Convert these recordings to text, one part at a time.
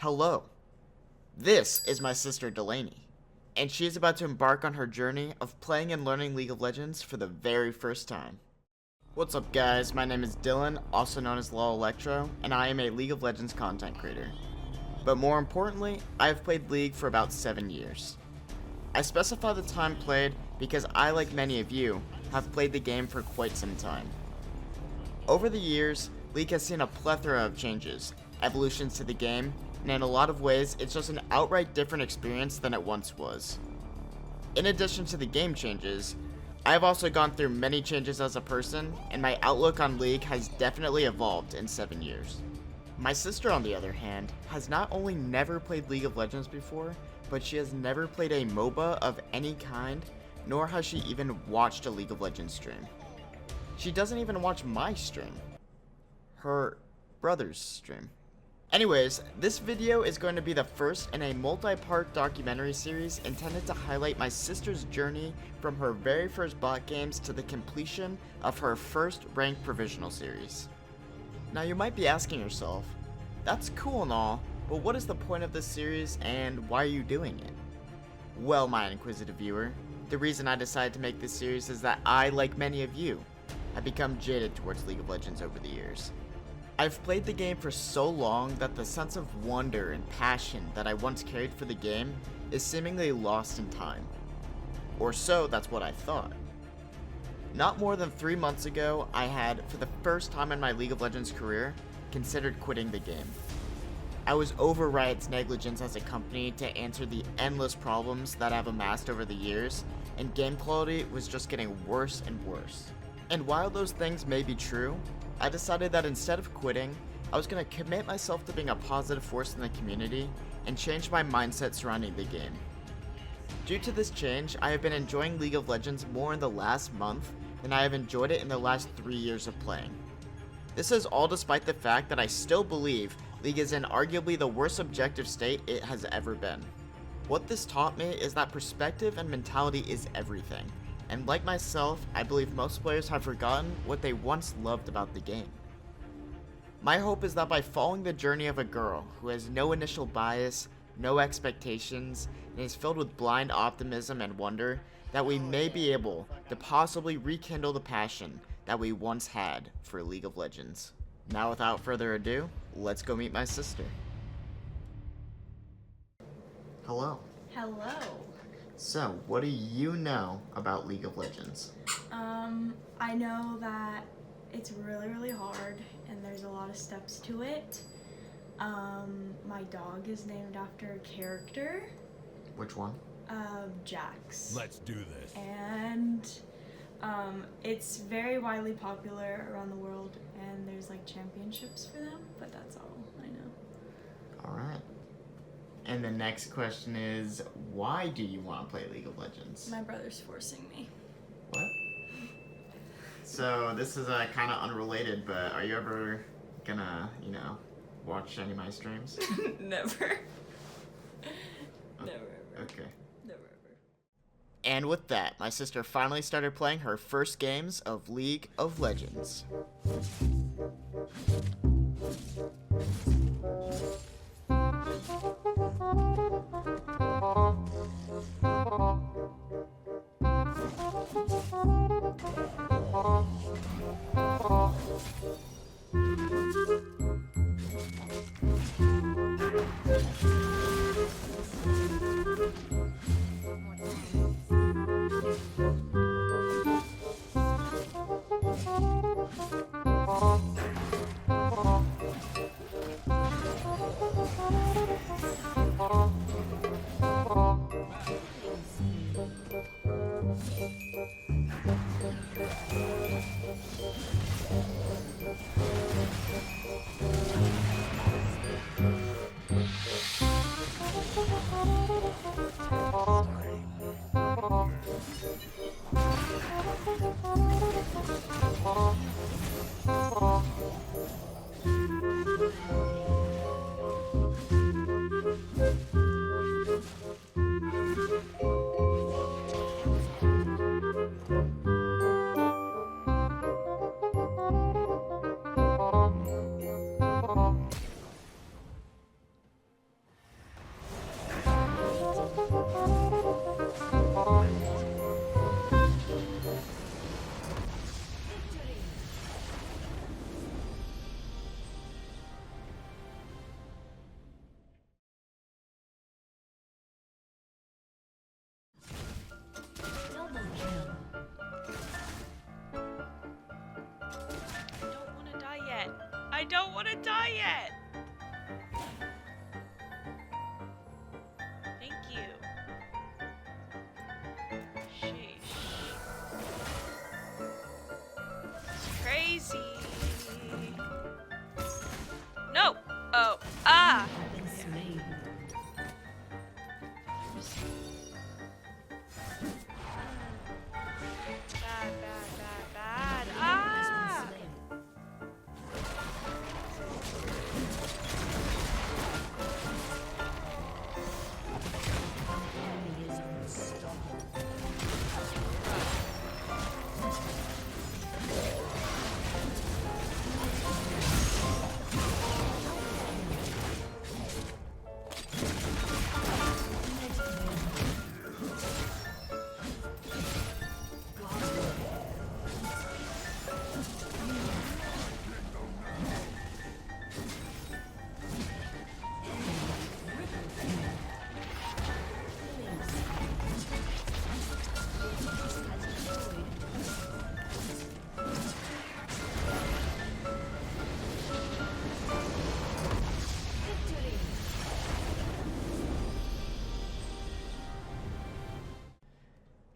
Hello. This is my sister Delaney, and she is about to embark on her journey of playing and learning League of Legends for the very first time. What's up guys, my name is Dylan, also known as LolElekktro, and I am a League of Legends content creator. But more importantly, I have played League for about 7 years. I specify the time played because I, like many of you, have played the game for quite some time. Over the years, League has seen a plethora of changes, evolutions to the game, and in a lot of ways, it's just an outright different experience than it once was. In addition to the game changes, I have also gone through many changes as a person, and my outlook on League has definitely evolved in 7 years. My sister, on the other hand, has not only never played League of Legends before, but she has never played a MOBA of any kind, nor has she even watched a League of Legends stream. She doesn't even watch my stream. Her brother's stream. Anyways, this video is going to be the first in a multi-part documentary series intended to highlight my sister's journey from her very first bot games to the completion of her first ranked provisional series. Now you might be asking yourself, that's cool and all, but what is the point of this series and why are you doing it? Well, my inquisitive viewer, the reason I decided to make this series is that I, like many of you, have become jaded towards League of Legends over the years. I've played the game for so long that the sense of wonder and passion that I once carried for the game is seemingly lost in time. Or so that's what I thought. Not more than 3 months ago, I had, for the first time in my League of Legends career, considered quitting the game. I was over Riot's negligence as a company to answer the endless problems that I've amassed over the years, and game quality was just getting worse and worse. And while those things may be true, I decided that instead of quitting, I was going to commit myself to being a positive force in the community and change my mindset surrounding the game. Due to this change, I have been enjoying League of Legends more in the last month than I have enjoyed it in the last 3 years of playing. This is all despite the fact that I still believe League is in arguably the worst objective state it has ever been. What this taught me is that perspective and mentality is everything. And like myself, I believe most players have forgotten what they once loved about the game. My hope is that by following the journey of a girl who has no initial bias, no expectations, and is filled with blind optimism and wonder, that we may be able to possibly rekindle the passion that we once had for League of Legends. Now without further ado, let's go meet my sister. Hello. Hello. So, what do you know about League of Legends? I know that it's really hard and there's a lot of steps to it. My dog is named after a character. Which one? Jax. Let's do this. And it's very widely popular around the world and there's like championships for them, but that's all I know. Alright. And the next question is, why do you want to play League of Legends? My brother's forcing me. What? So this is kind of unrelated, but are you ever gonna, watch any of my streams? Never. Okay. Never ever. Okay. Never ever. And with that, my sister finally started playing her first games of League of Legends.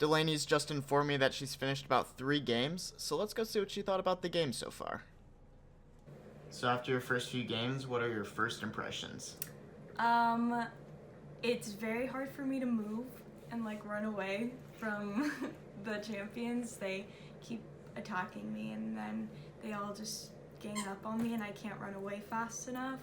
Delaney's just informed me that she's finished about 3 games, so let's go see what she thought about the game so far. So after your first few games, what are your first impressions? It's very hard for me to move and like run away from the champions. They keep attacking me and then they all just gang up on me and I can't run away fast enough.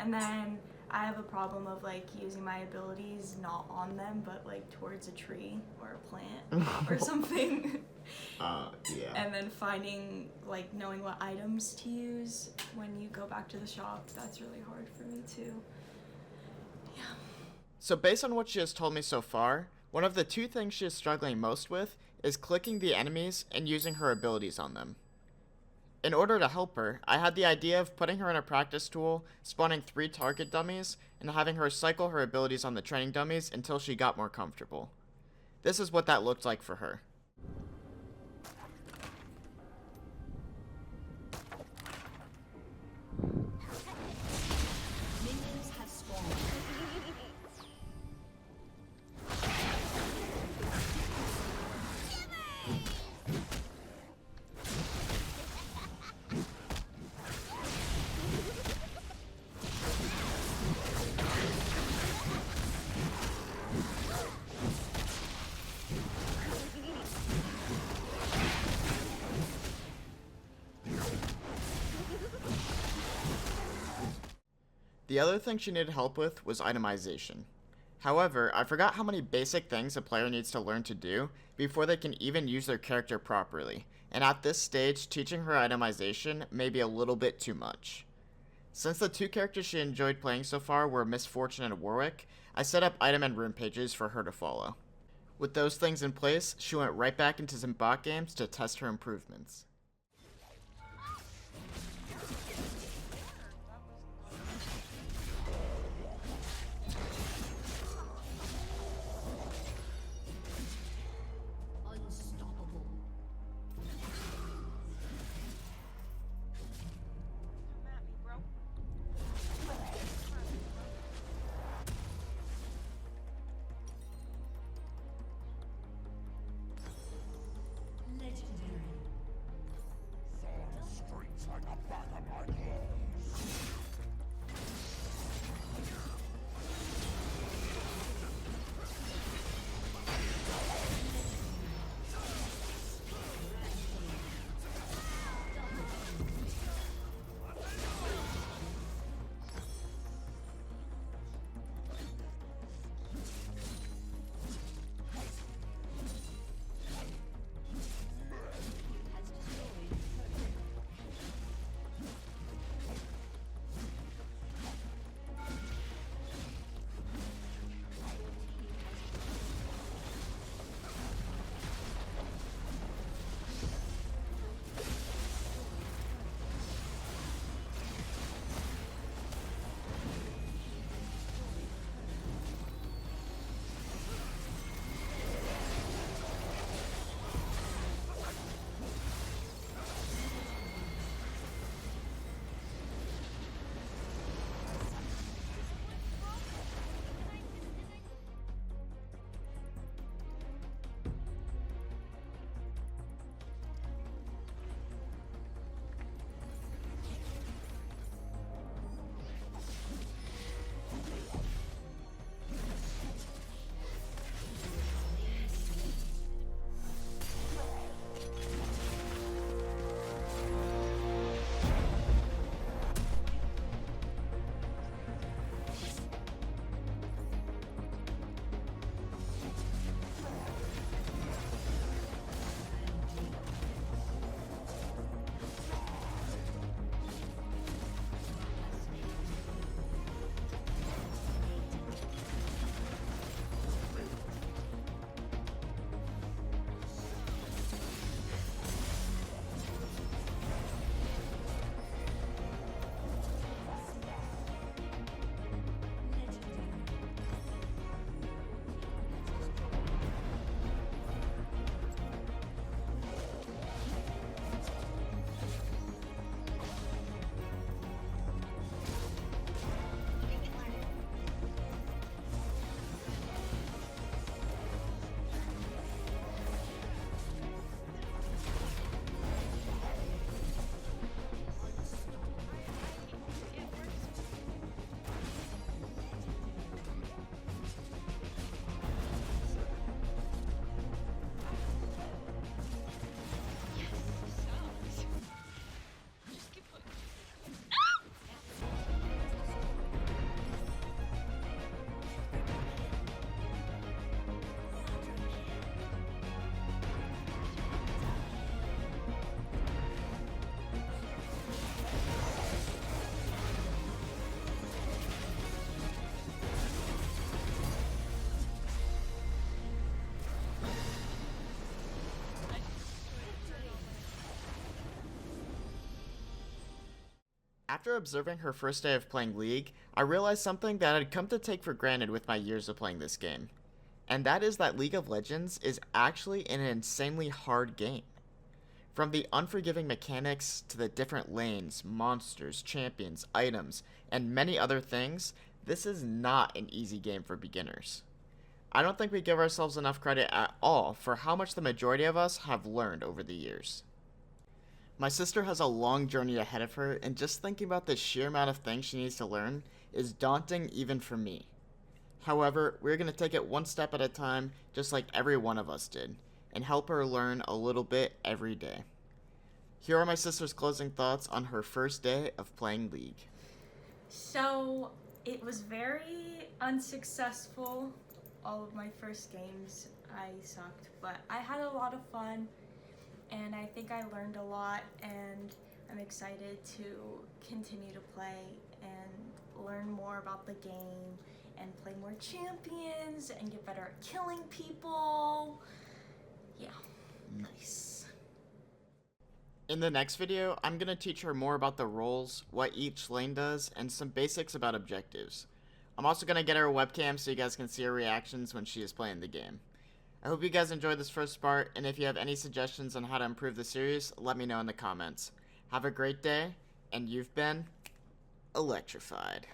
And then I have a problem of like using my abilities not on them but like towards a tree or a plant or something. Yeah. And then finding, like, knowing what items to use when you go back to the shop, that's really hard for me too. Yeah. So based on what she has told me so far, one of the 2 things she is struggling most with is clicking the enemies and using her abilities on them. In order to help her, I had the idea of putting her in a practice tool, spawning 3 target dummies, and having her cycle her abilities on the training dummies until she got more comfortable. This is what that looked like for her. Minions have spawned. The other thing she needed help with was itemization. However, I forgot how many basic things a player needs to learn to do before they can even use their character properly, and at this stage, teaching her itemization may be a little bit too much. Since the 2 characters she enjoyed playing so far were Miss Fortune and Warwick, I set up item and rune pages for her to follow. With those things in place, she went right back into some bot games to test her improvements. Unstoppable. Legendary. After observing her first day of playing League, I realized something that I'd come to take for granted with my years of playing this game. And that is that League of Legends is actually an insanely hard game. From the unforgiving mechanics to the different lanes, monsters, champions, items, and many other things, this is not an easy game for beginners. I don't think we give ourselves enough credit at all for how much the majority of us have learned over the years. My sister has a long journey ahead of her, and just thinking about the sheer amount of things she needs to learn is daunting even for me. However, we're going to take it one step at a time, just like every one of us did, and help her learn a little bit every day. Here are my sister's closing thoughts on her first day of playing League. So it was very unsuccessful. All of my first games I sucked, but I had a lot of fun and I think I learned a lot, and I'm excited to continue to play and learn more about the game and play more champions and get better at killing people. Yeah. Nice. In the next video, I'm going to teach her more about the roles, what each lane does, and some basics about objectives. I'm also going to get her a webcam so you guys can see her reactions when she is playing the game. I hope you guys enjoyed this first part, and if you have any suggestions on how to improve the series, let me know in the comments. Have a great day, and you've been electrified.